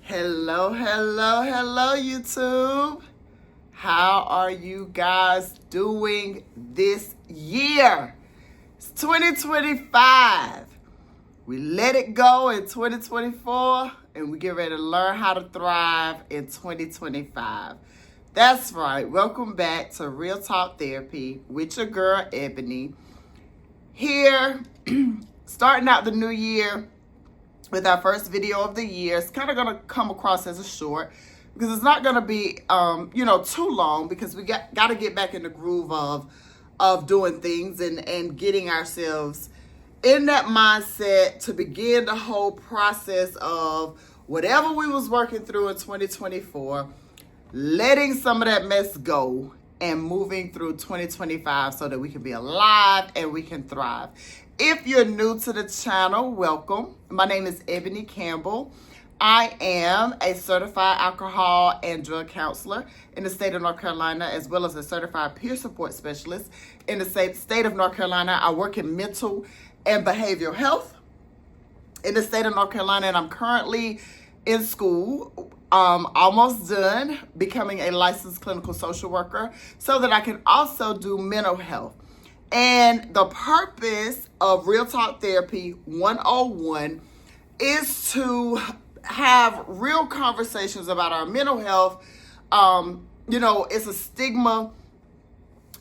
Hello, hello, hello, YouTube. How are you guys doing this year? It's 2025. We let it go in 2024, and we get ready to learn how to thrive in 2025. That's right. Welcome back to Real Talk Therapy with your girl, Ebony. Here, starting out the new year with our first video of the year. It's kind of going to come across as a short because it's not going to be, too long, because we got to get back in the groove of doing things and getting ourselves in that mindset to begin the whole process of whatever we was working through in 2024, letting some of that mess go and moving through 2025 so that we can be alive and we can thrive. If you're new to the channel, welcome. My name is Ebony Campbell. I am a certified alcohol and drug counselor in the state of North Carolina, as well as a certified peer support specialist in the state of North Carolina. I work in mental and behavioral health in the state of North Carolina, and I'm currently in school, almost done becoming a licensed clinical social worker so that I can also do mental health. And the purpose of Real Talk Therapy 101 is to have real conversations about our mental health. It's a stigma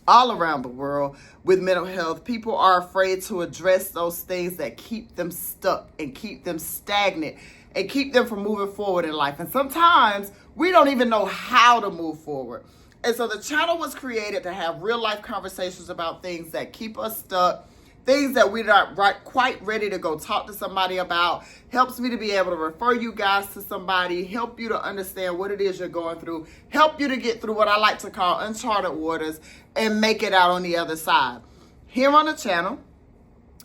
all around the world with mental health. People are afraid to address those things that keep them stuck and keep them stagnant and keep them from moving forward in life. And sometimes we don't even know how to move forward. And so the channel was created to have real life conversations about things that keep us stuck, things that we're not quite ready to go talk to somebody about. Helps me to be able to refer you guys to somebody, help you to understand what it is you're going through, help you to get through what I like to call uncharted waters and make it out on the other side. Here on the channel,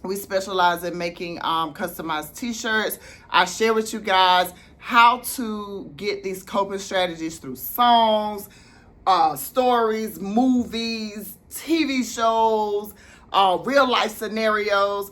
we specialize in making customized t-shirts. I share with you guys how to get these coping strategies through songs, stories, movies, TV shows, real life scenarios.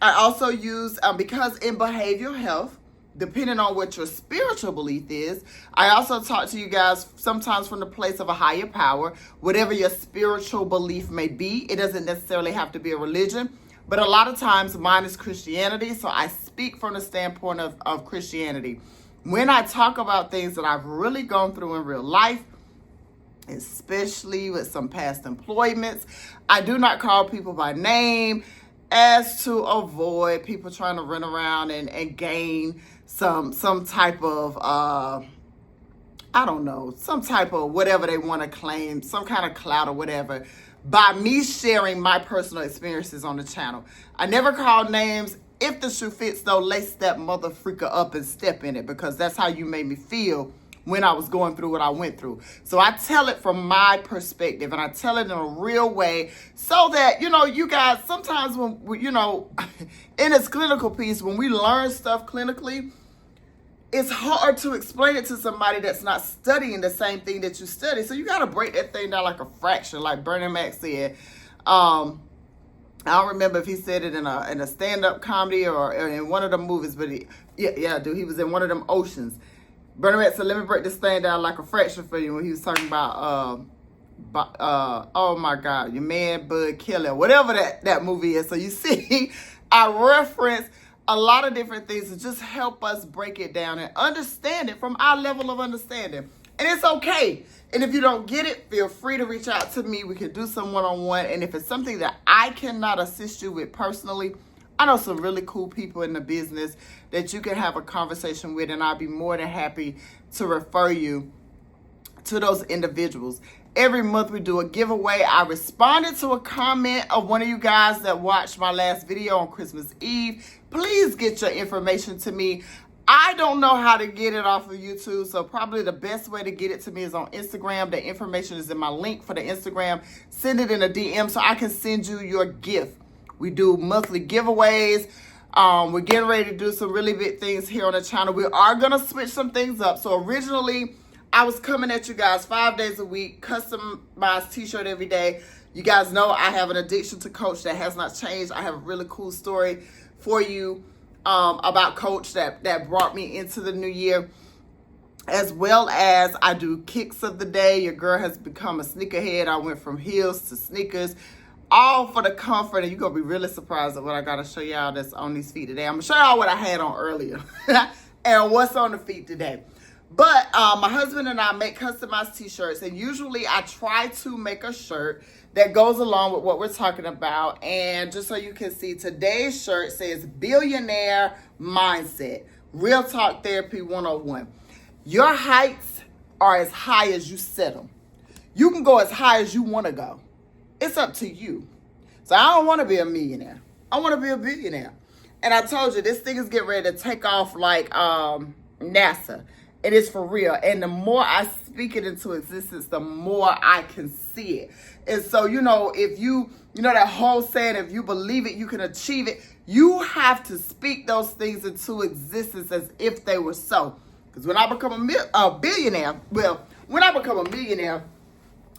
I also use, because in behavioral health, depending on what your spiritual belief is, I also talk to you guys sometimes from the place of a higher power, whatever your spiritual belief may be. It doesn't necessarily have to be a religion, but a lot of times mine is Christianity, so I speak from the standpoint of Christianity. When I talk about things that I've really gone through in real life, especially with some past employments, I do not call people by name as to avoid people trying to run around and gain some type of some type of whatever they want to claim, some kind of clout or whatever, by me sharing my personal experiences on the channel. I never call names. If the shoe fits, though, lace that mother freaker up and step in it, because that's how you made me feel when I was going through what I went through. So I tell it from my perspective, and I tell it in a real way so that, you guys, sometimes when, in this clinical piece, when we learn stuff clinically, it's hard to explain it to somebody that's not studying the same thing that you study. So you got to break that thing down like a fraction, like Bernie Mac said. I don't remember if he said it in a stand-up comedy or in one of the movies, but he was in one of them Oceans. Bernie Mac said, let me break this thing down like a fraction for you, when he was talking about, oh my God, your man, Bud Kelly, whatever that movie is. So you see, I reference a lot of different things to just help us break it down and understand it from our level of understanding. And it's okay. And if you don't get it, feel free to reach out to me. We can do some one-on-one. And if it's something that I cannot assist you with personally, I know some really cool people in the business that you can have a conversation with, and I'll be more than happy to refer you to those individuals. Every month we do a giveaway. I responded to a comment of one of you guys that watched my last video on Christmas Eve. Please get your information to me. I don't know how to get it off of YouTube, so probably the best way to get it to me is on Instagram. The information is in my link for the Instagram. Send it in a DM so I can send you your gift. We do monthly giveaways. We're getting ready to do some really big things here on the channel. We are going to switch some things up. So originally, I was coming at you guys 5 days a week, customized t-shirt every day. You guys know I have an addiction to Coach that has not changed. I have a really cool story for you about Coach that brought me into the new year. as well as I do kicks of the day. Your girl has become a sneakerhead. I went from heels to sneakers, all for the comfort. And you're going to be really surprised at what I got to show y'all that's on these feet today. I'm going to show y'all what I had on earlier and what's on the feet today. But my husband and I make customized t-shirts, and usually I try to make a shirt that goes along with what we're talking about. And just so you can see, today's shirt says Billionaire Mindset, Real Talk Therapy 101. Your heights are as high as you set them. You can go as high as you want to go. It's up to you. So I don't want to be a millionaire. I want to be a billionaire. And I told you, this thing is getting ready to take off like NASA. It is for real. And the more I speak it into existence, the more I can see it. And so, if you know that whole saying, if you believe it, you can achieve it. You have to speak those things into existence as if they were so. Because when I become a billionaire, when I become a millionaire,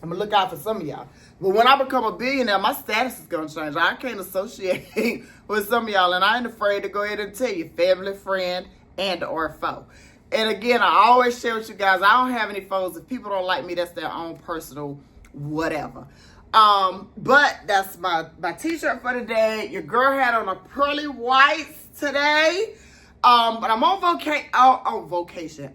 I'm going to look out for some of y'all. But when I become a billionaire, my status is going to change. I can't associate with some of y'all. And I ain't afraid to go ahead and tell you, family, friend, and or foe. And again, I always share with you guys, I don't have any foes. If people don't like me, that's their own personal whatever. But that's my t-shirt for today. Your girl had on a pearly whites today. But I'm on vacation,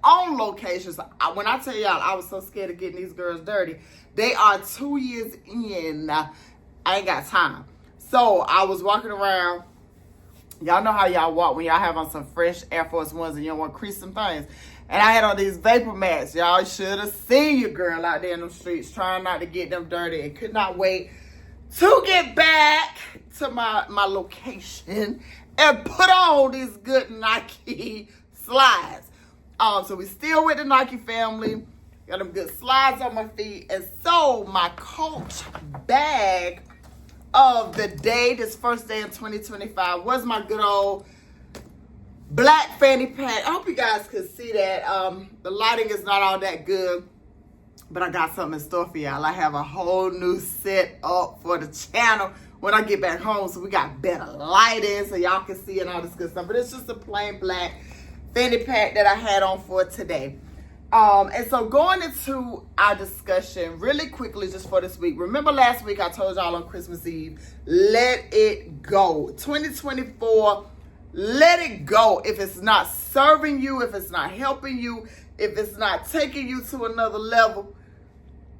on location. So when I tell y'all, I was so scared of getting these girls dirty. They are 2 years in. I ain't got time. So I was walking around. Y'all know how y'all walk when y'all have on some fresh Air Force Ones and you don't want to crease some things. And I had on these vapor mats. Y'all should have seen your girl out there in them streets trying not to get them dirty, and could not wait to get back to my location and put on these good Nike slides. So we still with the Nike family. Got them good slides on my feet. And so my Coach bag of the day, this first day of 2025, was my good old black fanny pack. I hope you guys could see that. The lighting is not all that good, but I got something in store for y'all. I have a whole new set up for the channel when I get back home. So we got better lighting so y'all can see and all this good stuff. But it's just a plain black fanny pack that I had on for today. And so going into our discussion really quickly just for this week. Remember last week I told y'all on Christmas Eve, let it go. 2024, let it go. If it's not serving you, if it's not helping you, if it's not taking you to another level,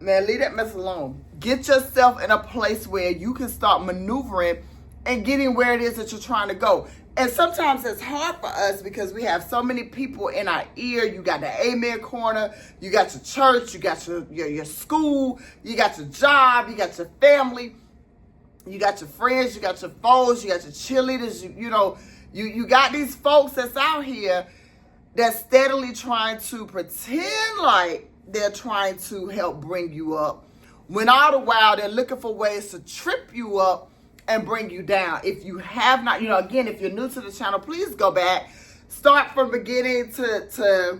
man, leave that mess alone. Get yourself in a place where you can start maneuvering and getting where it is that you're trying to go. And sometimes it's hard for us because we have so many people in our ear. You got the amen corner, you got your church, you got your school, you got your job, you got your family, you got your friends, you got your foes, you got your cheerleaders. You got these folks that's out here that's steadily trying to pretend like they're trying to help bring you up, when all the while they're looking for ways to trip you up and bring you down. If you have not, again, if you're new to the channel, please go back, start from beginning to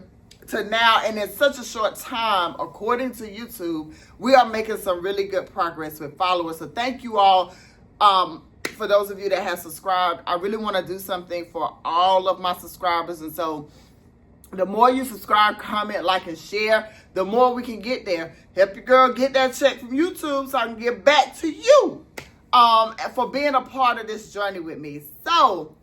now. And in such a short time, according to YouTube, we are making some really good progress with followers. So thank you all. For those of you that have subscribed, I really want to do something for all of my subscribers. And so the more you subscribe, comment, like, and share, the more we can get there. Help your girl get that check from YouTube so I can get back to you for being a part of this journey with me. So,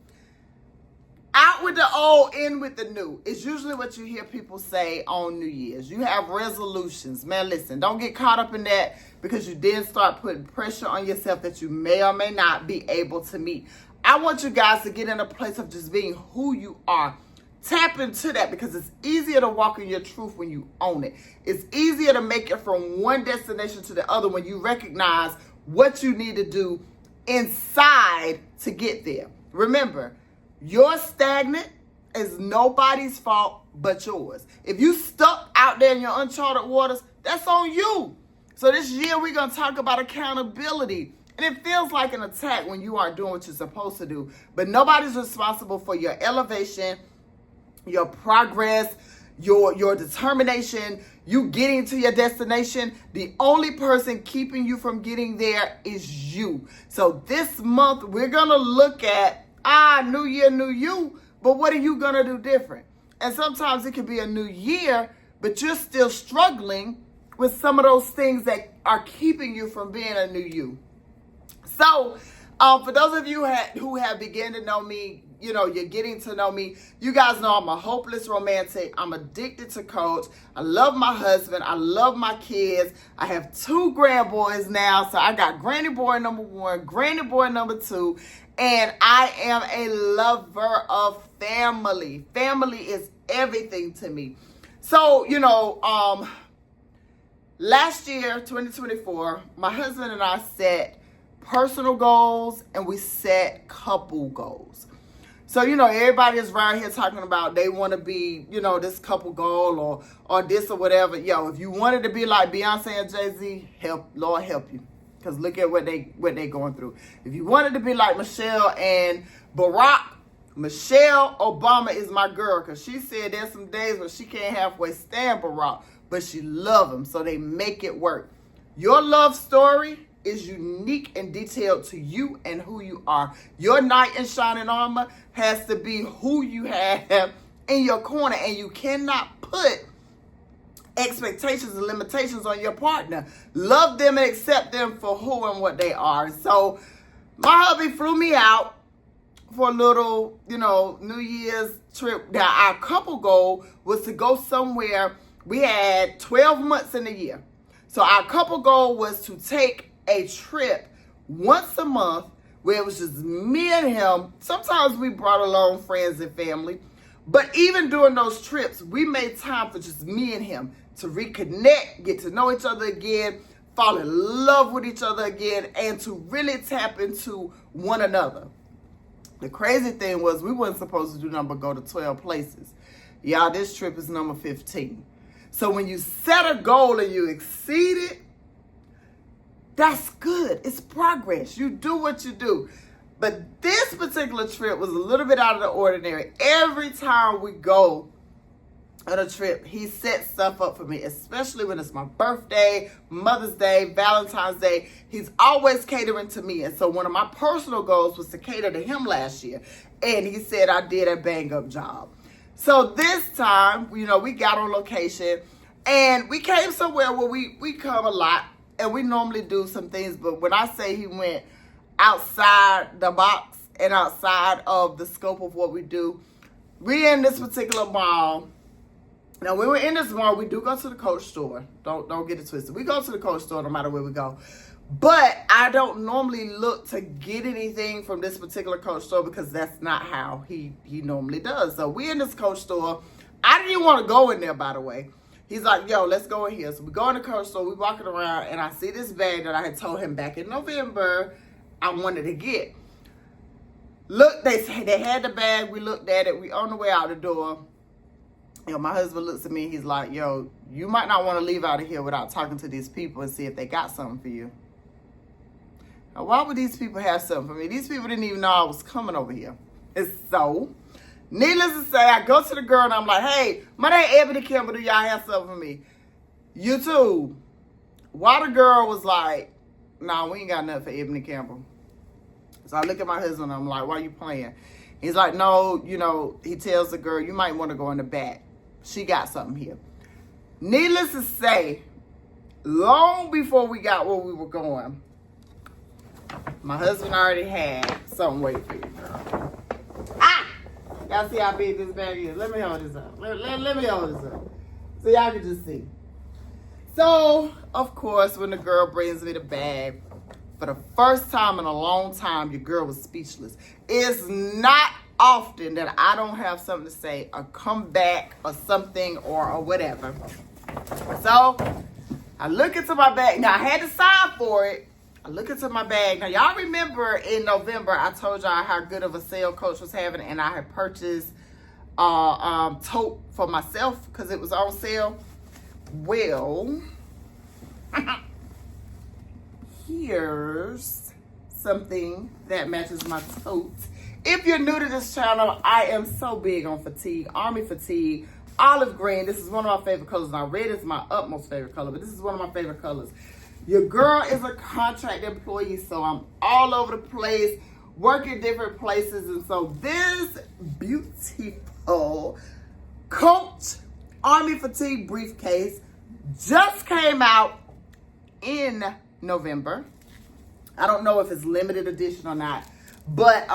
out with the old, in with the new. It's usually what you hear people say on New Year's. You have resolutions. Man, listen, don't get caught up in that because you then start putting pressure on yourself that you may or may not be able to meet. I want you guys to get in a place of just being who you are. Tap into that because it's easier to walk in your truth when you own it. It's easier to make it from one destination to the other when you recognize what you need to do inside to get there. Remember, you're stagnant is nobody's fault but yours. If you stuck out there in your uncharted waters, that's on you. So this year we're going to talk about accountability. And it feels like an attack when you aren't doing what you're supposed to do. But nobody's responsible for your elevation, your progress, your determination, you getting to your destination. The only person keeping you from getting there is you. So this month we're going to look at, new year, new you, but what are you going to do different? And sometimes it could be a new year, but you're still struggling with some of those things that are keeping you from being a new you. So, for those of you who have begun to know me, you're getting to know me. You guys know I'm a hopeless romantic. I'm addicted to Coach. I love my husband. I love my kids. I have 2 grandboys now. So I got granny boy number 1, granny boy number 2. And I am a lover of family. Family is everything to me. So, last year, 2024, my husband and I set personal goals and we set couple goals. So, everybody is right here talking about they want to be, this couple goal or this or whatever. Yo, if you wanted to be like Beyonce and Jay-Z, Lord help you. Because look at what they going through. If you wanted to be like Michelle and Barack, Michelle Obama is my girl. Because she said there's some days when she can't halfway stand Barack, but she love him. So they make it work. Your love story is unique and detailed to you and who you are. Your knight in shining armor has to be who you have in your corner, and you cannot put expectations and limitations on your partner. Love them and accept them for who and what they are. So my hubby flew me out for a little, New Year's trip. Now our couple goal was to go somewhere. We had 12 months in a year. So our couple goal was to take a trip once a month where it was just me and him. Sometimes we brought along friends and family, but even during those trips, we made time for just me and him to reconnect, get to know each other again, fall in love with each other again, and to really tap into one another. The crazy thing was we weren't supposed to do nothing but go to 12 places. Y'all, this trip is number 15. So when you set a goal and you exceed it, that's good. It's progress. You do what you do. But this particular trip was a little bit out of the ordinary. Every time we go on a trip, he sets stuff up for me, especially when it's my birthday, Mother's Day, Valentine's Day. He's always catering to me. And so one of my personal goals was to cater to him last year. And he said I did a bang-up job. So this time, we got on location and we came somewhere where we come a lot. And we normally do some things, but when I say he went outside the box and outside of the scope of what we do, we in this particular mall. Now, when we're in this mall, we do go to the Coach store. Don't get it twisted. We go to the Coach store no matter where we go. But I don't normally look to get anything from this particular Coach store because that's not how he normally does. So we in this Coach store. I didn't even want to go in there, by the way. He's like, yo, let's go in here. So we go in the Coach store, we walking around, and I see this bag that I had told him back in November I wanted to get. Look, they had the bag. We looked at it. We on the way out the door. My husband looks at me. He's like, yo, you might not want to leave out of here without talking to these people and see if they got something for you. Now, why would these people have something for me? These people didn't even know I was coming over here. And so, needless to say, I go to the girl and I'm like, hey, my name Ebony Campbell. Do y'all have something for me? YouTube. Why the girl was like, nah, we ain't got nothing for Ebony Campbell. So I look at my husband and I'm like, why are you playing? He's like, no, he tells the girl, you might want to go in the back. She got something here. Needless to say, long before we got where we were going, my husband already had something waiting for you, girl. Ah! Y'all see how big this bag is? Let me hold this up. Let me hold this up. So y'all can just see. So, of course, when the girl brings me the bag, for the first time in a long time, your girl was speechless. It's not often that I don't have something to say, or come back, or something, or whatever. So, I look into my bag. Now, I had to sign for it. I look into my bag. Now, y'all remember in November, I told y'all how good of a sale Coach was having, and I had purchased tote for myself because it was on sale. Well, here's something that matches my tote. If you're new to this channel, I am so big on fatigue, army fatigue, olive green. This is one of my favorite colors. Now, red is my utmost favorite color, but this is one of my favorite colors. Your girl is a contract employee, so I'm all over the place, working different places. And so this beautiful Coach Army Fatigue briefcase just came out in November. I don't know if it's limited edition or not, but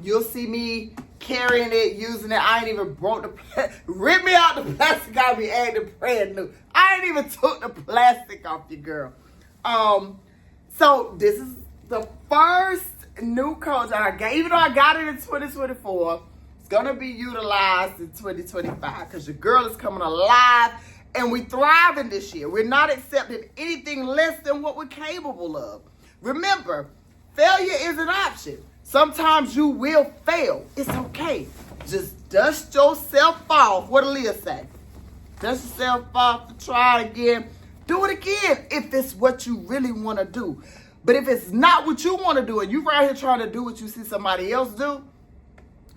you'll see me carrying it, using it. I ain't even broke the rip me out the plastic. I be adding brand new. I ain't even took the plastic off you, girl. So this is the first new coach I got. Even though I got it in 2024, it's gonna be utilized in 2025 because your girl is coming alive and we thriving this year. We're not accepting anything less than what we're capable of. Remember, failure is an option. Sometimes you will fail. It's okay. Just dust yourself off. What did Leah say? Dust yourself off to try again. Do it again if it's what you really want to do. But if it's not what you want to do and you're right here trying to do what you see somebody else do,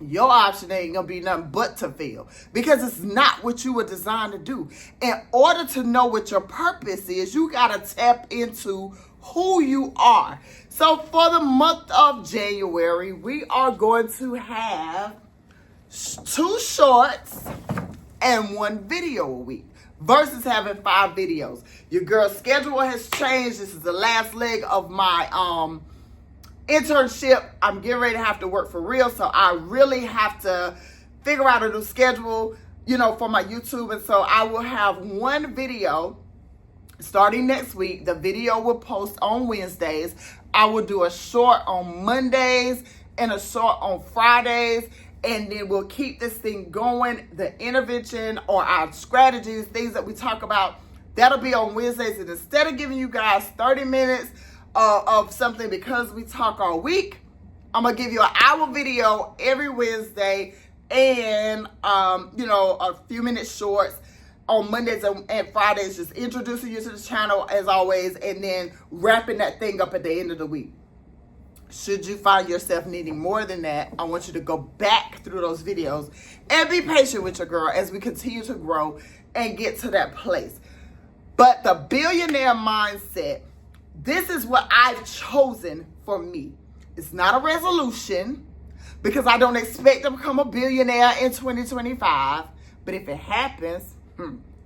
your option ain't going to be nothing but to fail because it's not what you were designed to do. In order to know what your purpose is, you got to tap into who you are. So for the month of January, we are going to have 2 shorts and 1 video a week versus having 5 videos. Your girl's schedule has changed. This is the last leg of my internship. I'm getting ready to have to work for real, so I really have to figure out a new schedule, for my YouTube. And so I will have 1 video starting next week. The video will post on Wednesdays. I will do a short on Mondays and a short on Fridays. And then we'll keep this thing going. The intervention or our strategies, things that we talk about, that'll be on Wednesdays. And instead of giving you guys 30 minutes of something because we talk all week, I'm going to give you an hour video every Wednesday and, a few minute shorts on Mondays and Fridays, just introducing you to the channel as always, and then wrapping that thing up at the end of the week. Should you find yourself needing more than that, I want you to go back through those videos and be patient with your girl as we continue to grow and get to that place. But the billionaire mindset, this is what I've chosen for me. It's not a resolution because I don't expect to become a billionaire in 2025. But if it happens,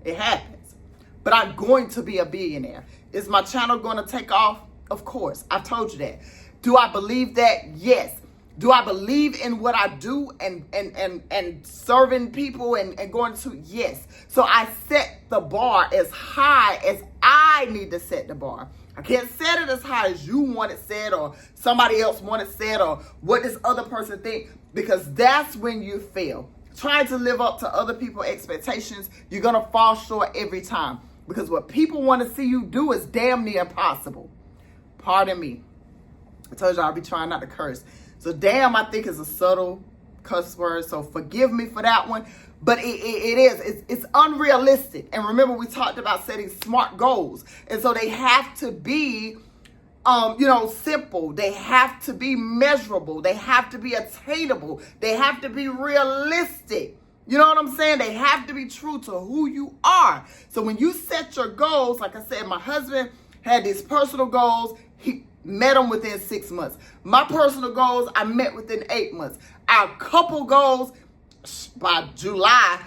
it happens. But I'm going to be a billionaire. Is my channel going to take off? Of course. I told you that. Do I believe that? Yes. Do I believe in what I do and serving people and going to? Yes. So I set the bar as high as I need to set the bar. I can't set it as high as you want it set or somebody else want it set or what this other person think, because that's when you fail. Trying to live up to other people's expectations, you're going to fall short every time because what people want to see you do is damn near impossible. Pardon me. I told you I'll be trying not to curse. So damn, I think is a subtle cuss word. So forgive me for that one. But it's unrealistic. And remember, we talked about setting smart goals. And so they have to be, simple. They have to be measurable. They have to be attainable. They have to be realistic. You know what I'm saying? They have to be true to who you are. So when you set your goals, like I said, my husband had these personal goals. He met them within 6 months. My personal goals, I met within 8 months. Our couple goals, by July,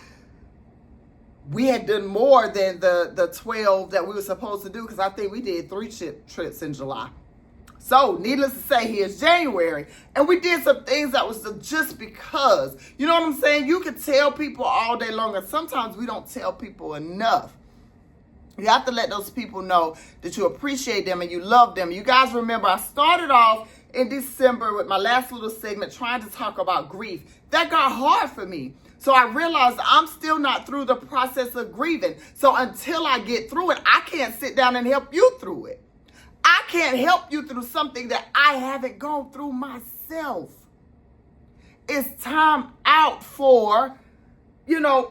we had done more than the 12 that we were supposed to do because I think we did 3 trips in July. So, needless to say, here's January. And we did some things that was just because. You know what I'm saying? You can tell people all day long, and sometimes we don't tell people enough. You have to let those people know that you appreciate them and you love them. You guys remember, I started off in December with my last little segment trying to talk about grief. That got hard for me. So I realized I'm still not through the process of grieving. So until I get through it, I can't sit down and help you through it. I can't help you through something that I haven't gone through myself. It's time out for,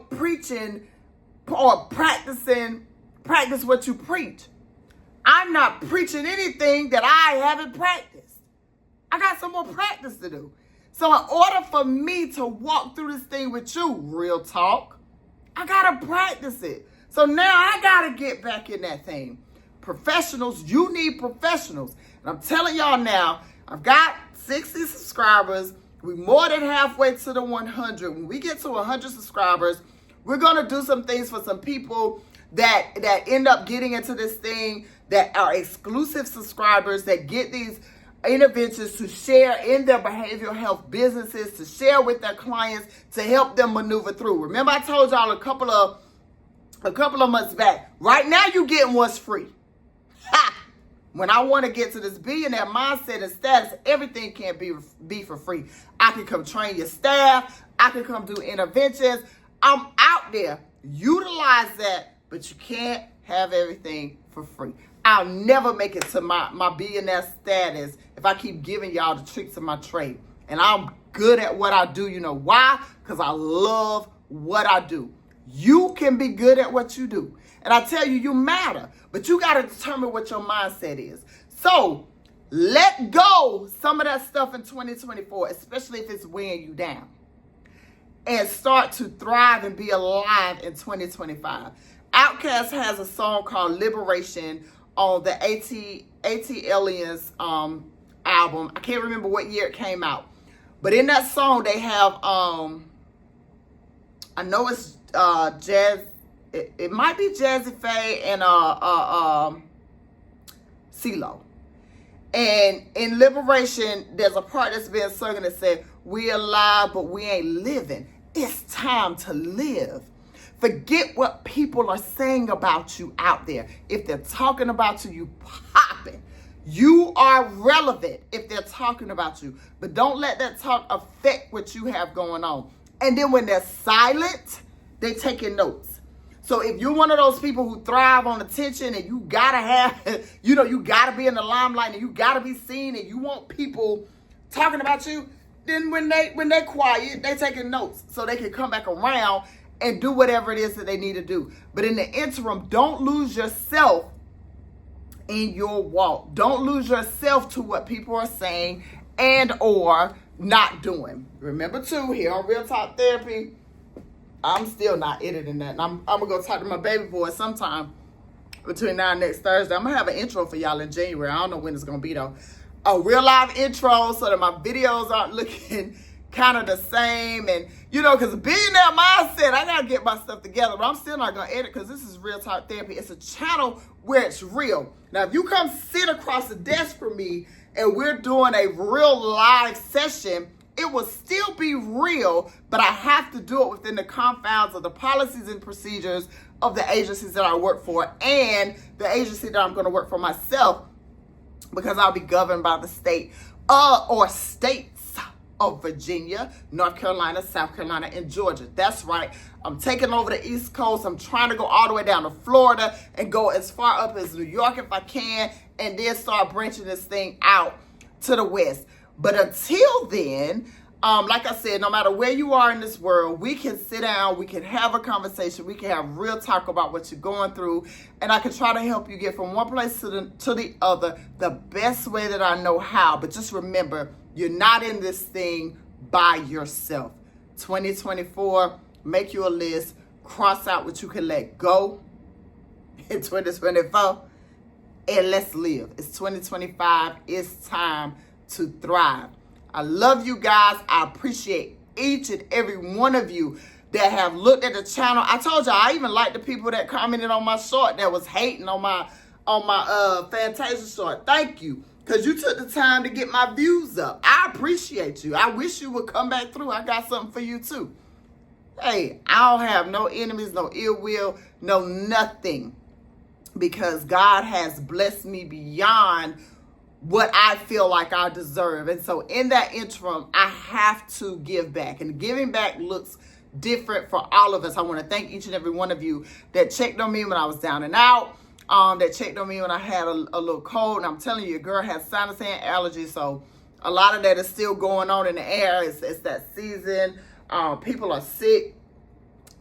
preaching or practice what you preach. I'm not preaching anything that I haven't practiced. I got some more practice to do. So in order for me to walk through this thing with you, real talk, I got to practice it. So now I got to get back in that thing. Professionals, you need professionals. And I'm telling y'all now, I've got 60 subscribers. We're more than halfway to the 100. When we get to 100 subscribers, We're going to do some things for some people that end up getting into this thing, that are exclusive subscribers, that get these interventions to share in their behavioral health businesses, to share with their clients, to help them maneuver through. Remember, I told y'all a couple of months back, right now you're getting what's free. Ha! When I want to get to this billionaire mindset and status, everything can't be for free. I can come train your staff. I can come do interventions. I'm out there. Utilize that, but you can't have everything for free. I'll never make it to my billionaire status if I keep giving y'all the tricks of my trade. And I'm good at what I do. You know why? Because I love what I do. You can be good at what you do. And I tell you, you matter. But you got to determine what your mindset is. So let go some of that stuff in 2024, especially if it's weighing you down. And start to thrive and be alive in 2025. Outkast has a song called Liberation on the AT Aliens album. I can't remember what year it came out. But in that song, they have, I know it's Jazz, it might be Jazzy Faye and CeeLo. And in Liberation, there's a part that's being sung that said, "We alive, but we ain't living. It's time to live." Forget what people are saying about you out there. If they're talking about you, you popping. You are relevant if they're talking about you. But don't let that talk affect what you have going on. And then when they're silent, they taking notes. So if you're one of those people who thrive on attention and you gotta have, you gotta be in the limelight and you gotta be seen and you want people talking about you, then when they quiet, they taking notes so they can come back around and do whatever it is that they need to do. But in the interim, don't lose yourself in your walk. Don't lose yourself to what people are saying and or not doing. Remember too, here on Real Talk Therapy, I'm still not editing that. And I'm going to go talk to my baby boy sometime between now and next Thursday. I'm going to have an intro for y'all in January. I don't know when it's going to be though. A real live intro so that my videos aren't looking kind of the same. And, because billionaire mindset, I got to get my stuff together. But I'm still not going to edit because this is Real Talk Therapy. It's a channel where it's real. Now, if you come sit across the desk from me and we're doing a real live session, it will still be real, but I have to do it within the confines of the policies and procedures of the agencies that I work for and the agency that I'm going to work for myself, because I'll be governed by the state or states of Virginia, North Carolina, South Carolina, and Georgia. That's right. I'm taking over the East Coast. I'm trying to go all the way down to Florida and go as far up as New York if I can, and then start branching this thing out to the West. But until then, like I said, no matter where you are in this world, we can sit down, we can have a conversation, we can have real talk about what you're going through, and I can try to help you get from one place to the other the best way that I know how. But just remember, you're not in this thing by yourself. 2024, make you a list, cross out what you can let go in 2024, and let's live. It's 2025. It's time to thrive. I love you guys. I appreciate each and every one of you that have looked at the channel. I told you I even like the people that commented on my short that was hating on my Fantasia short. Thank you, because you took the time to get my views up. I appreciate you. I wish you would come back through. I got something for you too. Hey, I don't have no enemies, no ill will, no nothing, because God has blessed me beyond what I feel like I deserve. And so in that interim, I have to give back. And giving back looks different for all of us. I want to thank each and every one of you that checked on me when I was down and out, that checked on me when I had a little cold. And I'm telling you, your girl has sinus and allergies. So a lot of that is still going on in the air. It's that season. People are sick.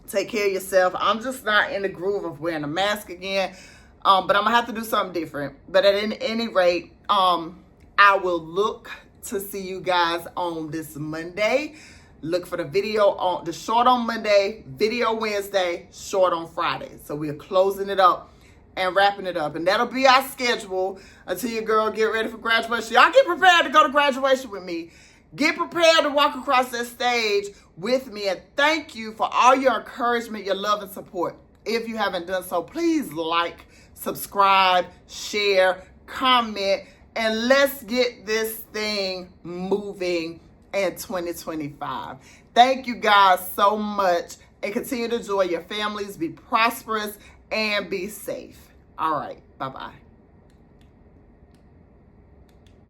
Take care of yourself. I'm just not in the groove of wearing a mask again. But I'm going to have to do something different. But at any rate, I will look to see you guys on this Monday. Look for the video on the short on Monday, video Wednesday, short on Friday. So we're closing it up and wrapping it up. And that'll be our schedule until your girl get ready for graduation. Y'all get prepared to go to graduation with me. Get prepared to walk across that stage with me, and thank you for all your encouragement, your love, and support. If you haven't done so, please like, subscribe, share, comment, and let's get this thing moving in 2025. Thank you guys so much, and continue to enjoy your families, be prosperous, and be safe. All right, bye-bye.